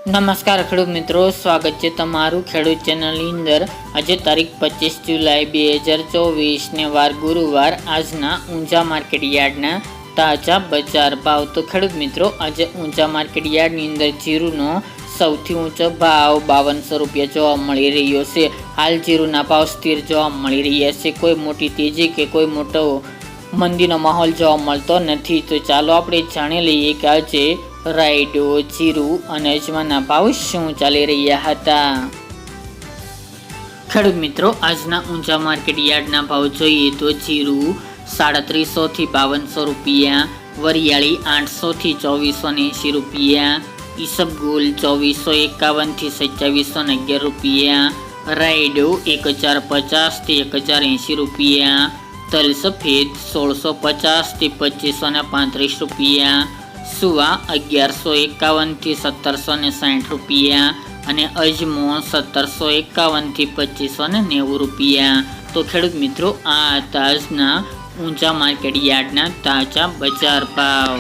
નમસ્કાર ખેડૂત મિત્રો, સ્વાગત છે તમારું ખેડૂત ચેનલની અંદર। આજે તારીખ 25 જુલાઈ 2024 ને વાર ગુરુવાર। આજના ઊંઝા માર્કેટ યાર્ડના તાજા બજાર ભાવ। તો ખેડૂત મિત્રો, આજે ઊંઝા માર્કેટ યાર્ડની અંદર જીરુનો સૌથી ઊંચો ભાવ 5200 રૂપિયા જોવા મળી રહ્યો છે। હાલ જીરુના ભાવ સ્થિર જોવા મળી રહ્યા છે। કોઈ મોટી તેજી કે કોઈ મોટો મંદીનો માહોલ જોવા મળતો નથી। તો ચાલો આપણે જાણી લઈએ કે આજે રાયડો, જીરું અને અજમાના ભાવ શું ચાલી રહ્યા હતા। ખેડૂત મિત્રો, આજના ઊંઝા માર્કેટ યાર્ડના ભાવ જોઈએ તો જીરું 3700 થી 5200 રૂપિયા, વરિયાળી 800 થી 2480 રૂપિયા, ઈસબગુલ 2451 થી 2711 રૂપિયા, રાયડો 1050 થી 1080 રૂપિયા, તલ સફેદ 1650 થી 2535 રૂપિયા, સુવા 1151 થી 1760 રૂપિયા અને અજમો 1751 થી 2590 રૂપિયા। તો ખેડૂત મિત્રો, આ આજના ઊંઝા માર્કેટ યાર્ડના તાજા બજાર ભાવ।